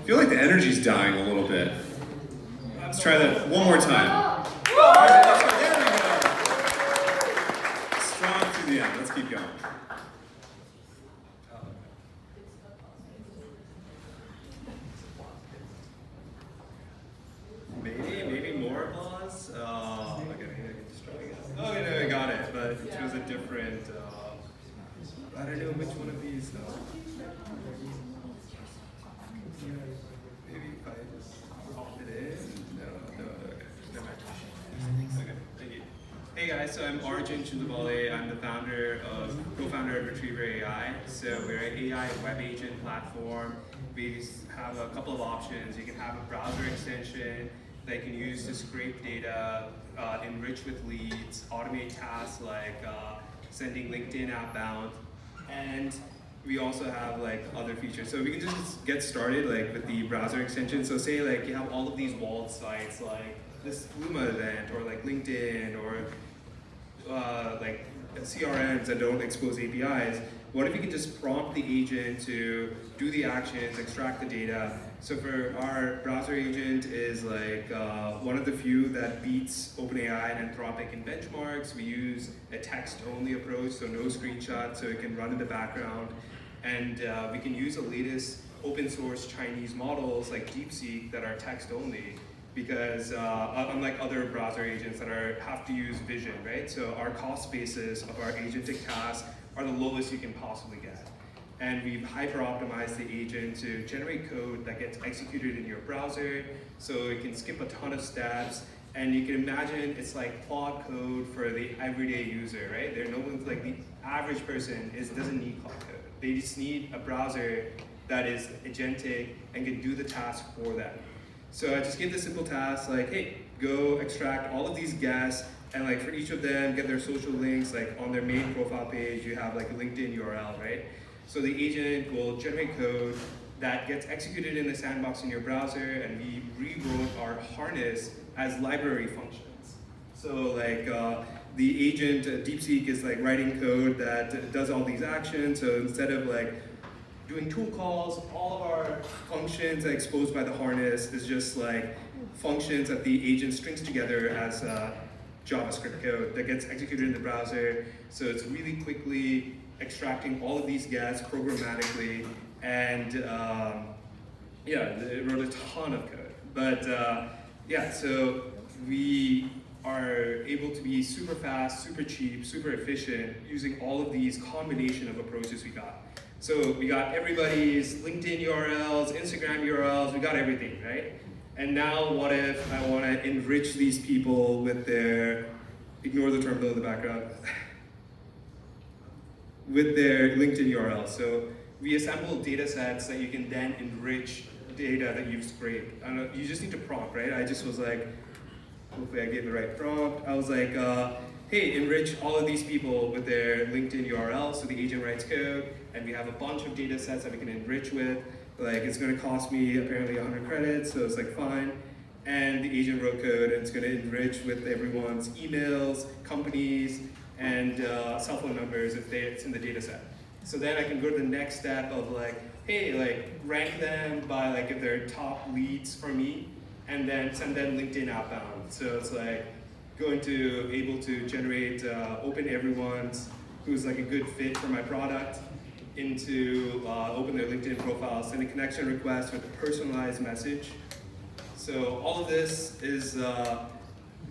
feel like the energy's dying a little bit. Let's try that one more time. There we go. Strong through the end. Let's keep going. Maybe more applause. Okay, just try again. Oh, no, I got it. But it was a different. I don't know which one of these though. Maybe if I just pop it in. No, okay. Never mind. Okay, thank you. Hey guys, so I'm Arjun Chundavale. I'm the co-founder of Retriever AI. So we're an AI web agent platform. We have a couple of options. You can have a browser extension that you can use to scrape data, enrich with leads, automate tasks like sending LinkedIn outbound. And we also have like other features. So we can just get started like with the browser extension. So say like you have all of these walled sites like this Luma event or like LinkedIn or like CRMs that don't expose APIs. What if you can just prompt the agent to do the actions, extract the data? So for our browser agent is like one of the few that beats OpenAI and Anthropic in benchmarks. We use a text-only approach, so no screenshots, so it can run in the background. And we can use the latest open source Chinese models like DeepSeek that are text-only, because unlike other browser agents that have to use vision, right? So our cost basis of our agentic tasks are the lowest you can possibly get. And we've hyper-optimized the agent to generate code that gets executed in your browser, so it can skip a ton of steps. And you can imagine it's like Claude code for the everyday user, right? No one's like the average person doesn't need Claude code. They just need a browser that is agentic and can do the task for them. So I just give the simple task like, hey, go extract all of these guests, and like for each of them, get their social links. Like on their main profile page, you have like a LinkedIn URL, right? So the agent will generate code that gets executed in the sandbox in your browser, and we rewrote our harness as library functions. So like the agent, DeepSeek, is like writing code that does all these actions. So instead of like doing tool calls, all of our functions exposed by the harness is just like functions that the agent strings together as JavaScript code that gets executed in the browser. So it's really quickly extracting all of these guests programmatically, and it wrote a ton of code. But so we are able to be super fast, super cheap, super efficient using all of these combination of approaches we got. So we got everybody's LinkedIn URLs, Instagram URLs, we got everything, right? And now what if I want to enrich these people with their, ignore the term below the background, with their LinkedIn URL. So we assemble data sets that you can then enrich data that you've scraped. I don't know, you just need to prompt, right? I just was like, hopefully I gave the right prompt. I was like, hey, enrich all of these people with their LinkedIn URL. So the agent writes code, and we have a bunch of data sets that we can enrich with. Like it's gonna cost me apparently 100 credits, so it's like fine. And the agent wrote code, and it's gonna enrich with everyone's emails, companies, and cell phone numbers if it's in the data set. So then I can go to the next step of like, hey, like rank them by like if they're top leads for me, and then send them LinkedIn outbound. So it's like able to generate open everyone's who's like a good fit for my product into open their LinkedIn profile, send a connection request with a personalized message. So all of this is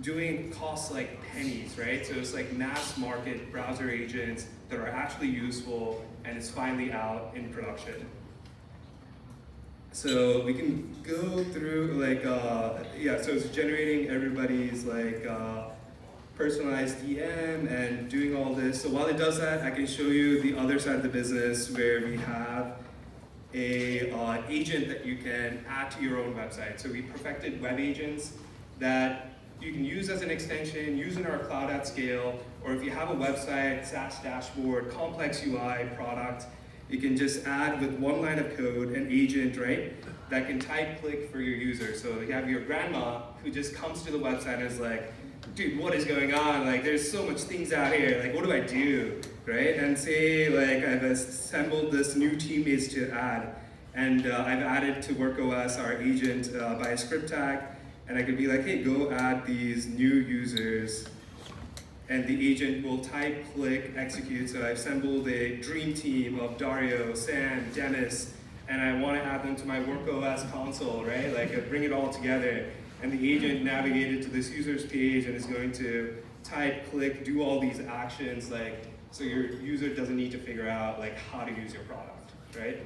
doing costs like pennies, right? So it's like mass market browser agents that are actually useful, and it's finally out in production. So we can go through like, so it's generating everybody's like personalized DM and doing all this. So while it does that, I can show you the other side of the business where we have a agent that you can add to your own website. So we perfected web agents that you can use as an extension, use in our cloud at scale, or if you have a website, SaaS dashboard, complex UI product, you can just add with one line of code an agent, right, that can type click for your user. So you have your grandma who just comes to the website and is like, dude, what is going on? Like, there's so much things out here. Like, what do I do, right? And say, like, I've assembled this new teammates to add, And I've added to WorkOS our agent by a script tag, and I could be like, hey, go add these new users, and the agent will type, click, execute. So I've assembled a dream team of Dario, Sam, Dennis, and I want to add them to my WorkOS console, right? Like bring it all together. And the agent navigated to this user's page and is going to type, click, do all these actions, like, so your user doesn't need to figure out like how to use your product, right?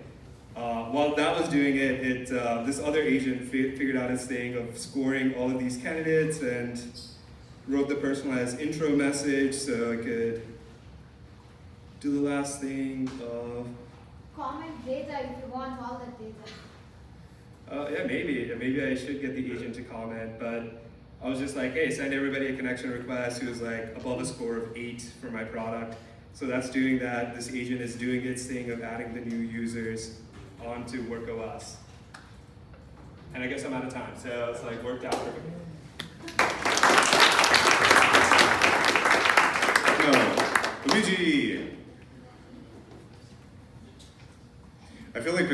While that was doing it, this other agent figured out his thing of scoring all of these candidates and wrote the personalized intro message so I could do the last thing of... Comment data if you want all that data. Yeah, maybe I should get the agent to comment, but I was just like, hey, send everybody a connection request who was like above a score of 8 for my product. So that's doing that. This agent is doing its thing of adding the new users onto WorkOS. And I guess I'm out of time, so it's like worked out perfectly. No, Luigi. I feel like